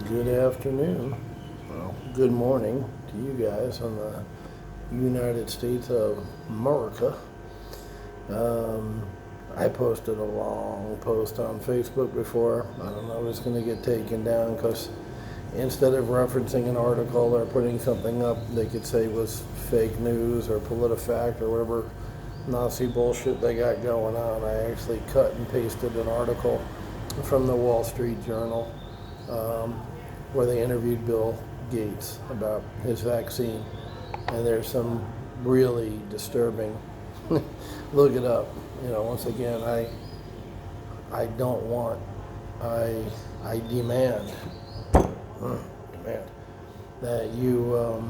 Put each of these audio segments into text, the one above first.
Good afternoon. Well, good morning to you guys on the United States of America. I posted a long post on Facebook before. I don't know if it's going to get taken down because instead of referencing an article or putting something up they could say was fake news or PolitiFact or whatever Nazi bullshit they got going on, I actually cut and pasted an article from the Wall Street Journal where they interviewed Bill Gates about his vaccine, and there's some really disturbing. Look it up. Once again, I don't want. I demand that you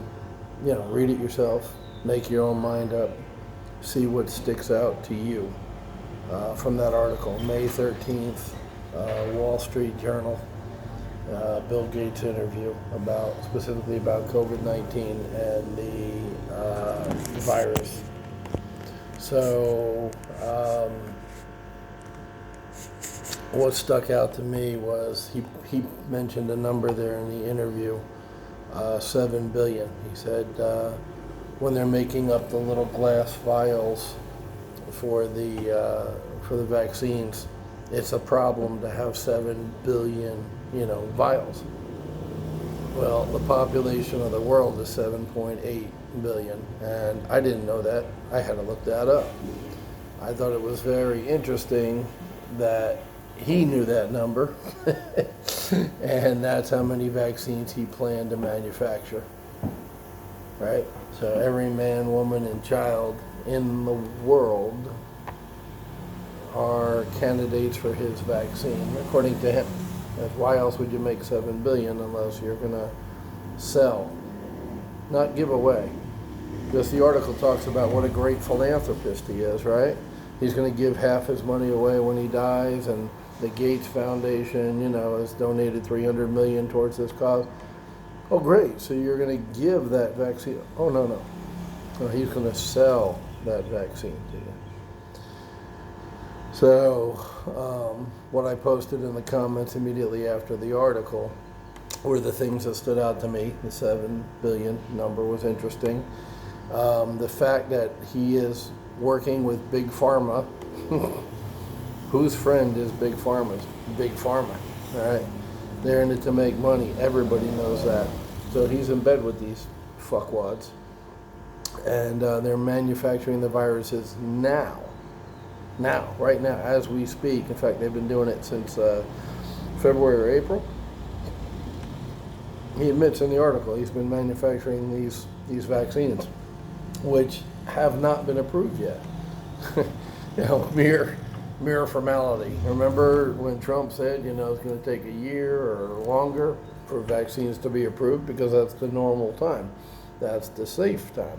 read it yourself, make your own mind up, see what sticks out to you from that article, May 13th, Wall Street Journal. Bill Gates interview specifically about COVID-19 and the virus. So what stuck out to me was he mentioned a number there in the interview, 7 billion. He said when they're making up the little glass vials for the vaccines, it's a problem to have 7 billion vials. Well, the population of the world is 7.8 billion, and I didn't know that. I had to look that up. I thought it was very interesting that he knew that number, and that's how many vaccines he planned to manufacture, right? So every man, woman, and child in the world are candidates for his vaccine, according to him. Why else would you make 7 billion unless you're gonna sell, not give away? Because the article talks about what a great philanthropist he is, right? He's gonna give half his money away when he dies, and the Gates Foundation, has donated 300 million towards this cause. Oh, great! So you're gonna give that vaccine? Oh, no. He's gonna sell that vaccine to you. So, what I posted in the comments immediately after the article were the things that stood out to me. The 7 billion number was interesting. The fact that he is working with Big Pharma. Whose friend is Big Pharma's? Big Pharma, all right? They're in it to make money. Everybody knows that. So he's in bed with these fuckwads. And they're manufacturing the viruses now, right now, as we speak. In fact, they've been doing it since February or April. He admits in the article he's been manufacturing these vaccines, which have not been approved yet. Mere formality. Remember when Trump said, it's going to take a year or longer for vaccines to be approved because that's the normal time. That's the safe time.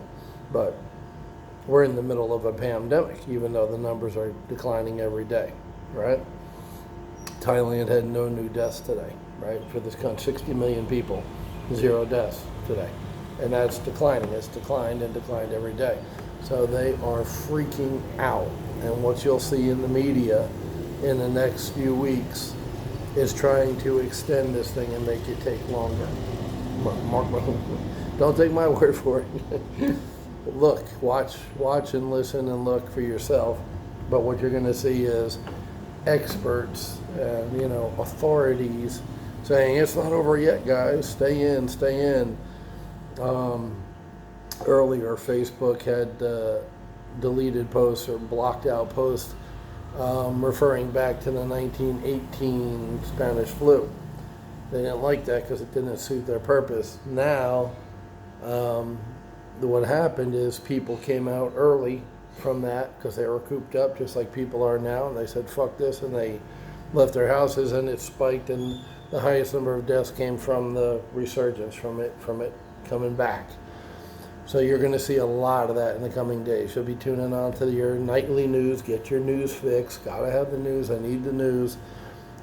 But we're in the middle of a pandemic, even though the numbers are declining every day, right? Thailand had no new deaths today, right? For this country, 60 million people, 0 deaths today. And that's declining. It's declined and declined every day. So they are freaking out. And what you'll see in the media in the next few weeks is trying to extend this thing and make it take longer. Don't take my word for it. Look, watch and listen and look for yourself. But what you're going to see is experts and authorities saying it's not over yet, guys. Stay in. Earlier, Facebook had deleted posts or blocked out posts referring back to the 1918 Spanish flu. They didn't like that because it didn't suit their purpose. Now, what happened is people came out early from that because they were cooped up just like people are now, and they said fuck this, and they left their houses, and it spiked, and the highest number of deaths came from the resurgence from it coming back. So you're going to see a lot of that in the coming days. You'll be tuning on to your nightly news. Get your news fix. Gotta have the news. I need the news.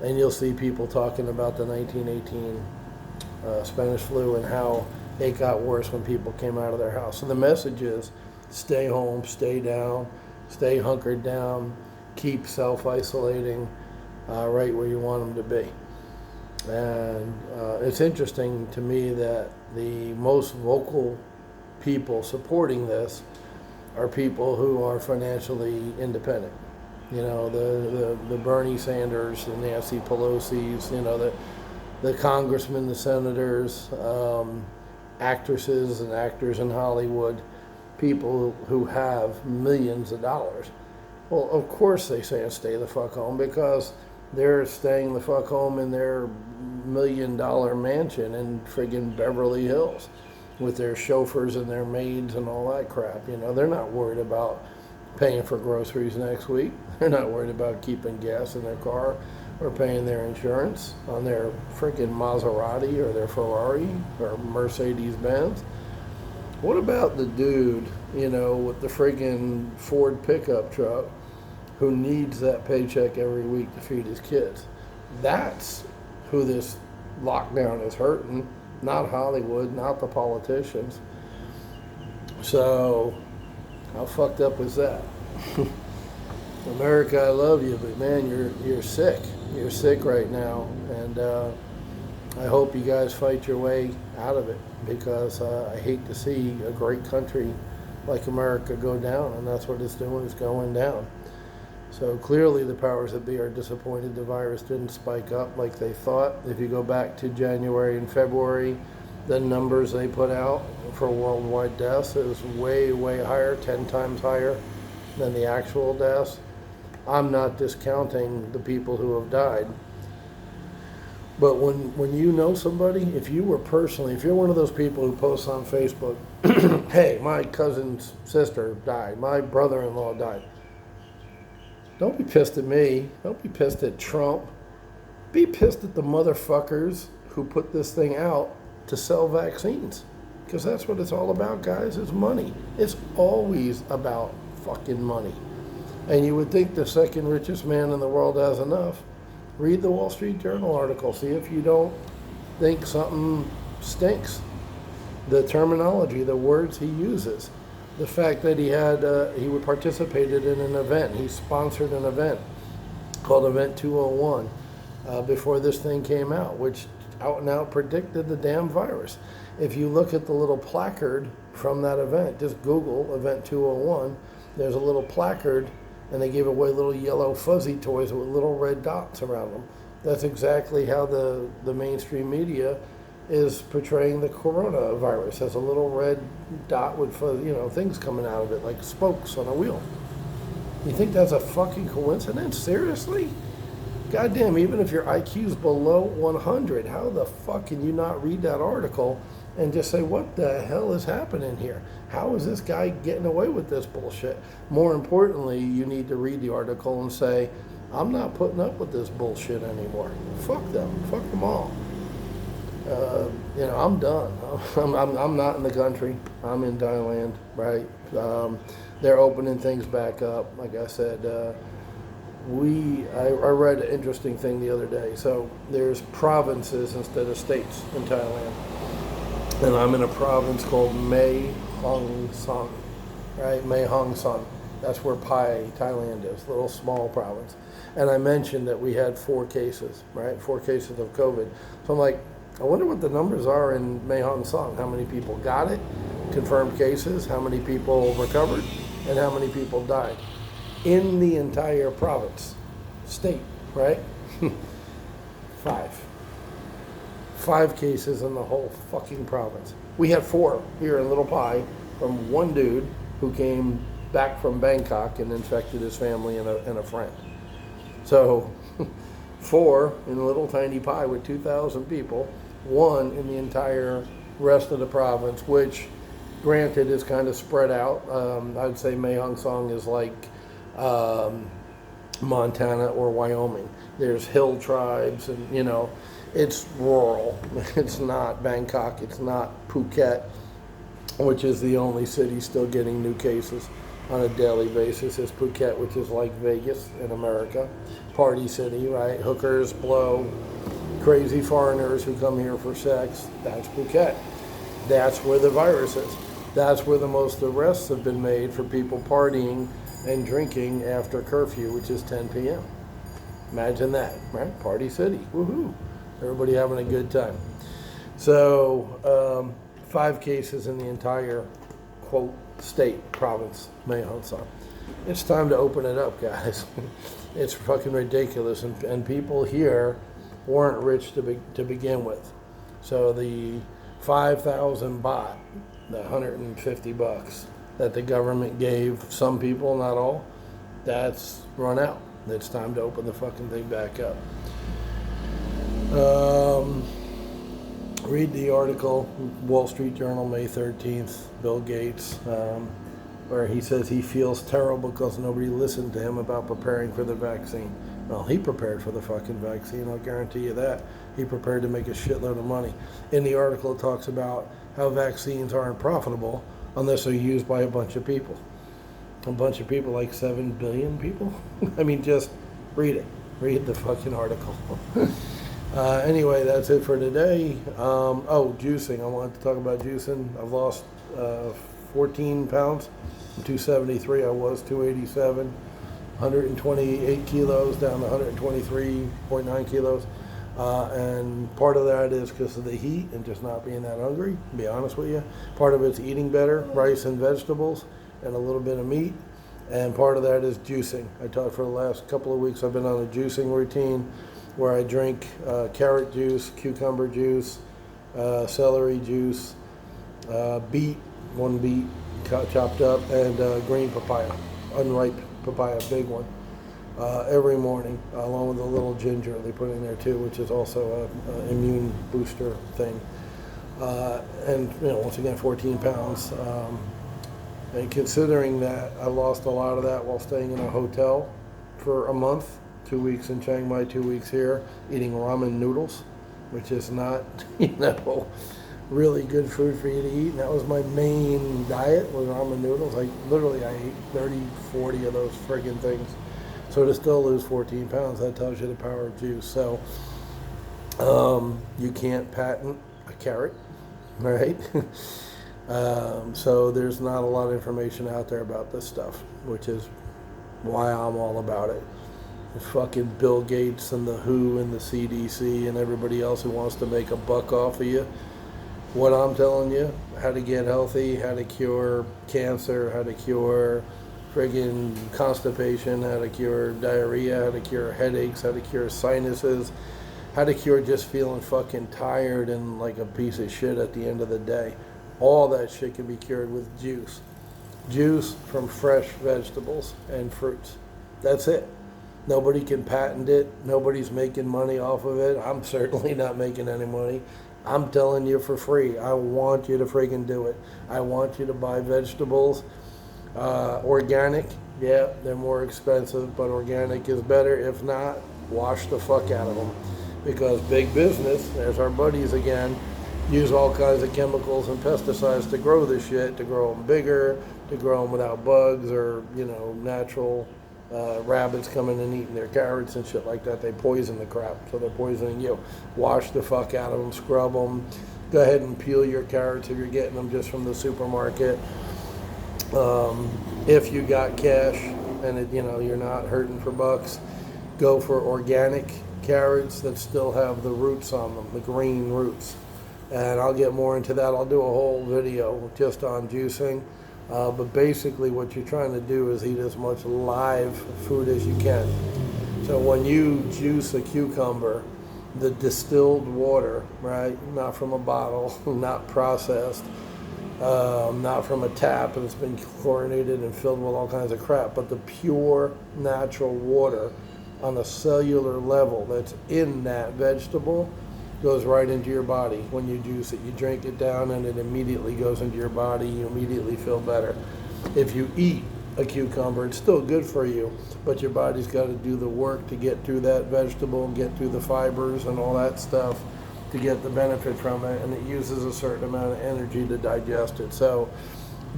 And you'll see people talking about the 1918 Spanish flu and how it got worse when people came out of their house. So the message is stay home, stay down, stay hunkered down, keep self-isolating right where you want them to be. And it's interesting to me that the most vocal people supporting this are people who are financially independent. You know, the Bernie Sanders, the Nancy Pelosi's, you know, the congressmen, the senators, actresses and actors in Hollywood, people who have millions of dollars. Well, of course they say stay the fuck home, because they're staying the fuck home in their $1 million mansion in friggin' Beverly Hills with their chauffeurs and their maids and all that crap. You know, they're not worried about paying for groceries next week. They're not worried about keeping gas in their car or paying their insurance on their friggin' Maserati or their Ferrari or Mercedes Benz. What about the dude, you know, with the friggin' Ford pickup truck who needs that paycheck every week to feed his kids? That's who this lockdown is hurting, not Hollywood, not the politicians. So, how fucked up is that? America, I love you, but man, you're sick. You're sick right now, and I hope you guys fight your way out of it, because I hate to see a great country like America go down, and that's what it's doing, is going down. So clearly the powers that be are disappointed the virus didn't spike up like they thought. If you go back to January and February, the numbers they put out for worldwide deaths is way, way higher, 10 times higher than the actual deaths. I'm not discounting the people who have died. But when you know somebody, if you're one of those people who posts on Facebook, hey, my cousin's sister died, my brother-in-law died. Don't be pissed at me. Don't be pissed at Trump. Be pissed at the motherfuckers who put this thing out to sell vaccines. Because that's what it's all about, guys, is money. It's always about fucking money. And you would think the second richest man in the world has enough. Read the Wall Street Journal article. See if you don't think something stinks. The terminology, the words he uses. The fact that he participated in an event. He sponsored an event called Event 201 before this thing came out, which out and out predicted the damn virus. If you look at the little placard from that event, just Google Event 201, there's a little placard, and they gave away little yellow fuzzy toys with little red dots around them. That's exactly how the mainstream media is portraying the coronavirus, as a little red dot with things coming out of it like spokes on a wheel. You think that's a fucking coincidence? Seriously? Goddamn, even if your IQ's below 100, how the fuck can you not read that article and just say, what the hell is happening here? How is this guy getting away with this bullshit? More importantly, you need to read the article and say, I'm not putting up with this bullshit anymore. Fuck them. Fuck them all. I'm done. I'm not in the country. I'm in Thailand, right? They're opening things back up. Like I said, I read an interesting thing the other day. So there's provinces instead of states in Thailand. And I'm in a province called Mae Hong Son, right? Mae Hong Son. That's where Pai, Thailand is, a little small province. And I mentioned that we had 4 cases, right? 4 cases of COVID. So I'm like, I wonder what the numbers are in Mae Hong Son. How many people got it, confirmed cases, how many people recovered, and how many people died in the entire province, state, right? 5. 5 cases in the whole fucking province. We had 4 here in Little Pai from one dude who came back from Bangkok and infected his family and a friend. So 4 in Little Tiny Pai with 2,000 people, 1 in the entire rest of the province, which granted is kind of spread out. I'd say Mae Hong Son is like Montana or Wyoming. There's hill tribes and, it's rural. It's not Bangkok. It's not Phuket, which is the only city still getting new cases on a daily basis. It's Phuket, which is like Vegas in America. Party city, right? Hookers, blow, crazy foreigners who come here for sex. That's Phuket. That's where the virus is. That's where the most arrests have been made for people partying and drinking after curfew, which is 10 p.m. Imagine that, right? Party city, woohoo. Everybody having a good time. So, 5 cases in the entire, quote, state, province, Mahon-san. It's time to open it up, guys. It's fucking ridiculous. And people here weren't rich to begin with. So the 5,000 baht, the $150 that the government gave some people, not all, that's run out. It's time to open the fucking thing back up. Read the article, Wall Street Journal, May 13th, Bill Gates, where he says he feels terrible because nobody listened to him about preparing for the vaccine. Well, he prepared for the fucking vaccine, I'll guarantee you that. He prepared to make a shitload of money. In the article, it talks about how vaccines aren't profitable unless they're used by a bunch of people. A bunch of people, like 7 billion people? I mean, just read it. Read the fucking article. Anyway, that's it for today. Juicing. I wanted to talk about juicing. I've lost 14 pounds. From 273, I was 287. 128 kilos down to 123.9 kilos. And part of that is because of the heat and just not being that hungry, to be honest with you. Part of it's eating better, rice and vegetables, and a little bit of meat. And part of that is juicing. I taught for the last couple of weeks, I've been on a juicing routine where I drink carrot juice, cucumber juice, celery juice, beet, 1 beet chopped up, and green papaya, unripe papaya, big one, every morning, along with a little ginger they put in there too, which is also an immune booster thing. And once again, 14 pounds. And considering that I lost a lot of that while staying in a hotel for a month, 2 weeks in Chiang Mai, 2 weeks here, eating ramen noodles, which is not, really good food for you to eat. And that was my main diet, was ramen noodles. I ate 30, 40 of those friggin' things. So to still lose 14 pounds, that tells you the power of juice. So you can't patent a carrot, right? So there's not a lot of information out there about this stuff, which is why I'm all about it. Fucking Bill Gates and the WHO and the CDC and everybody else who wants to make a buck off of you. What I'm telling you, how to get healthy, how to cure cancer, how to cure friggin' constipation, how to cure diarrhea, how to cure headaches, how to cure sinuses, how to cure just feeling fucking tired and like a piece of shit at the end of the day. All that shit can be cured with juice. Juice from fresh vegetables and fruits. That's it. Nobody can patent it. Nobody's making money off of it. I'm certainly not making any money. I'm telling you for free. I want you to friggin' do it. I want you to buy vegetables. Organic, yeah, they're more expensive, but organic is better. If not, wash the fuck out of them. Because big business, there's our buddies again, use all kinds of chemicals and pesticides to grow this shit, to grow them bigger, to grow them without bugs or, natural rabbits coming and eating their carrots and shit like that. They poison the crap, so they're poisoning you. Wash the fuck out of them, scrub them. Go ahead and peel your carrots if you're getting them just from the supermarket. If you got cash and you're not hurting for bucks, go for organic carrots that still have the roots on them, the green roots. And I'll get more into that. I'll do a whole video just on juicing. But basically what you're trying to do is eat as much live food as you can. So when you juice a cucumber, the distilled water, right, not from a bottle, not processed, not from a tap and it's been chlorinated and filled with all kinds of crap, but the pure natural water on a cellular level that's in that vegetable goes right into your body. When you juice it, you drink it down and it immediately goes into your body. You immediately feel better. If you eat a cucumber, it's still good for you, but your body's got to do the work to get through that vegetable, get through the fibers and all that stuff to get the benefit from it, and it uses a certain amount of energy to digest it. So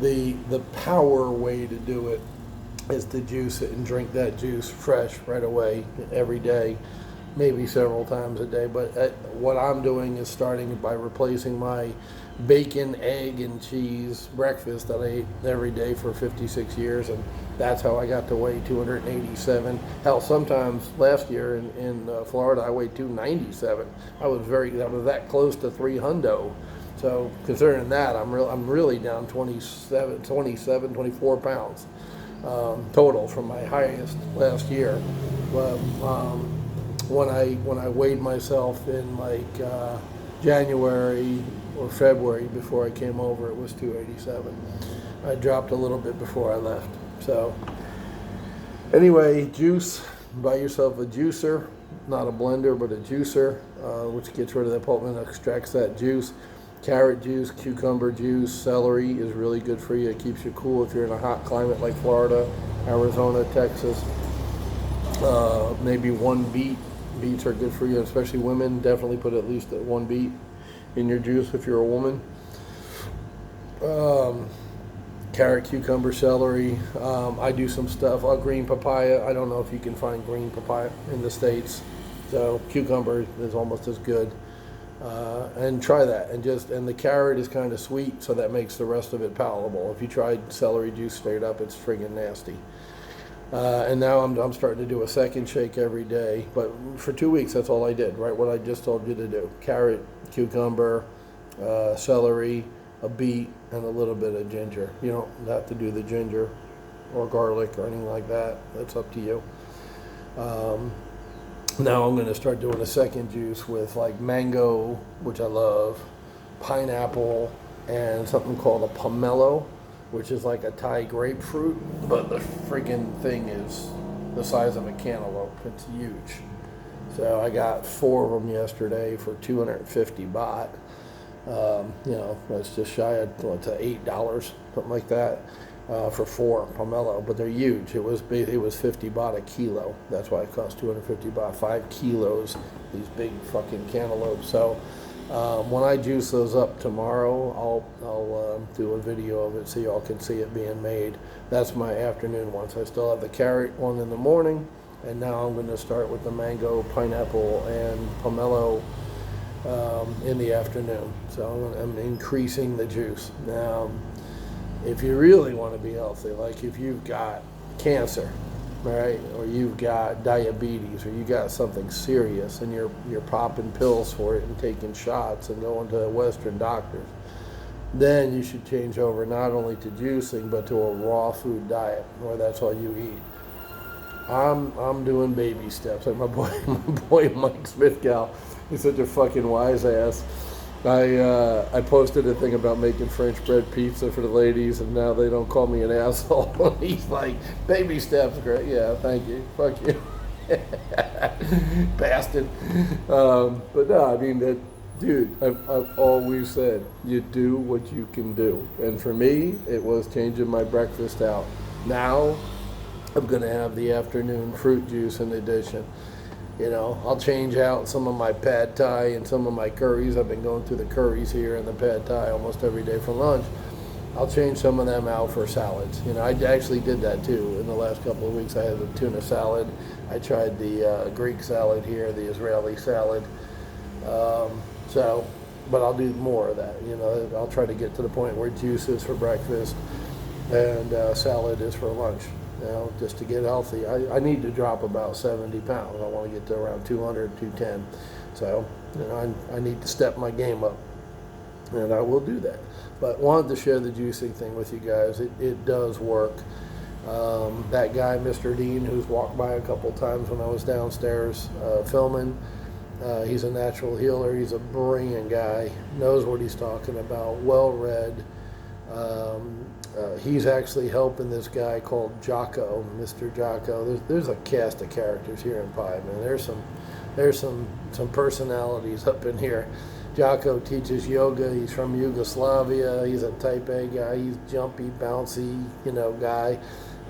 the power way to do it is to juice it and drink that juice fresh right away every day, maybe several times a day. But what I'm doing is starting by replacing my bacon, egg, and cheese breakfast that I ate every day for 56 years, and That's how I got to weigh 287. Hell, sometimes last year in Florida, I weighed 297. I was that close to 300. So considering that, I'm really down 24 pounds total from my highest last year. But when I weighed myself in like January or February before I came over, it was 287. I dropped a little bit before I left. So anyway, juice. Buy yourself a juicer, not a blender, but a juicer, which gets rid of the pulp and extracts that juice. Carrot juice, cucumber juice, celery is really good for you. It keeps you cool if you're in a hot climate like Florida, Arizona, Texas. Maybe one beet. Beets are good for you, especially women. Definitely put at least one beet in your juice if you're a woman. Carrot, cucumber, celery. I do some stuff. Green papaya. I don't know if you can find green papaya in the States. So cucumber is almost as good. And try that. And the carrot is kind of sweet, so that makes the rest of it palatable. If you tried celery juice straight up, it's friggin' nasty. And now I'm starting to do a second shake every day. But for 2 weeks, that's all I did, right? What I just told you to do. Carrot, cucumber, celery, a beet, and a little bit of ginger. You don't have to do the ginger or garlic or anything like that. That's up to you. Now I'm going to start doing a second juice with like mango, which I love, pineapple, and something called a pomelo, which is like a Thai grapefruit, but the friggin' thing is the size of a cantaloupe. It's huge. So I got 4 of them yesterday for 250 baht. That's just shy of $8, something like that, for 4 pomelo. But they're huge. It was 50 baht a kilo. That's why it cost 250 baht. 5 kilos. These big fucking cantaloupes. So. When I juice those up tomorrow, I'll do a video of it so y'all can see it being made. That's my afternoon one. So I still have the carrot one in the morning, and now I'm going to start with the mango, pineapple, and pomelo in the afternoon. So I'm increasing the juice. Now, if you really want to be healthy, like if you've got cancer, right, or you've got diabetes, or you got something serious and you're popping pills for it and taking shots and going to Western doctors, then you should change over not only to juicing but to a raw food diet where that's all you eat. I'm doing baby steps. Like my boy Mike Smithgal, he's such a fucking wise ass. I posted a thing about making French bread pizza for the ladies, and now they don't call me an asshole. He's like, baby steps, great. Yeah, thank you. Fuck you. Bastard. But no, I mean, dude, I've always said, you do what you can do. And for me, it was changing my breakfast out. Now, I'm going to have the afternoon fruit juice in addition. I'll change out some of my pad thai and some of my curries. I've been going through the curries here and the pad thai almost every day for lunch. I'll change some of them out for salads. I actually did that too in the last couple of weeks. I had the tuna salad. I tried the Greek salad here, the Israeli salad. But I'll do more of that. I'll try to get to the point where juice is for breakfast and salad is for lunch. Just to get healthy. I need to drop about 70 pounds. I want to get to around 200, 210. So, I need to step my game up. And I will do that. But wanted to share the juicing thing with you guys. It does work. That guy, Mr. Dean, who's walked by a couple times when I was downstairs filming, he's a natural healer. He's a brilliant guy. Knows what he's talking about. Well-read. He's actually helping this guy called Jocko, Mr. Jocko. There's a cast of characters here in Pi, man. There's some personalities up in here. Jocko teaches yoga. He's from Yugoslavia. He's a type A guy. He's jumpy, bouncy, guy.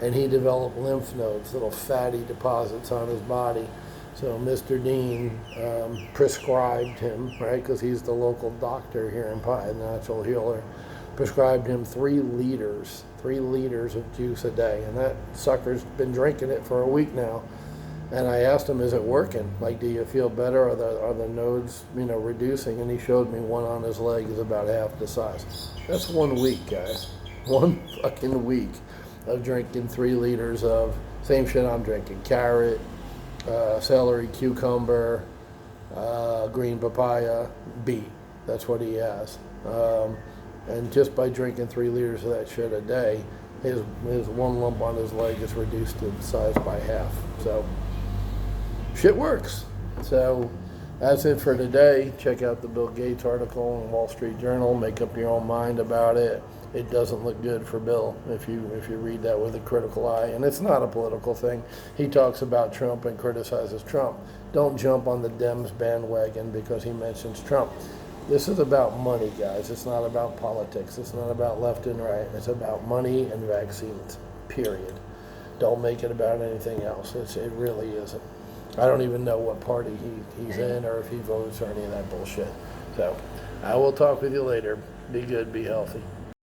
And he developed lymph nodes, little fatty deposits on his body. So Mr. Dean prescribed him, right, because he's the local doctor here in Pi, natural healer. Prescribed him 3 liters of juice a day, and that sucker's been drinking it for a week now. And I asked him, is it working? Like, do you feel better? Are the nodes, reducing? And he showed me one on his leg is about half the size. That's 1 week, guys. 1 fucking week. of drinking 3 liters of same shit I'm drinking: carrot, celery, cucumber, green papaya, beet. That's what he has. And just by drinking 3 liters of that shit a day, his one lump on his leg is reduced in size by half. So shit works. So that's it for today. Check out the Bill Gates article in Wall Street Journal. Make up your own mind about it. It doesn't look good for Bill if you read that with a critical eye. And it's not a political thing. He talks about Trump and criticizes Trump. Don't jump on the Dems bandwagon because he mentions Trump. This is about money, guys. It's not about politics. It's not about left and right. It's about money and vaccines, period. Don't make it about anything else. It really isn't. I don't even know what party he's in or if he votes or any of that bullshit. So I will talk with you later. Be good, be healthy.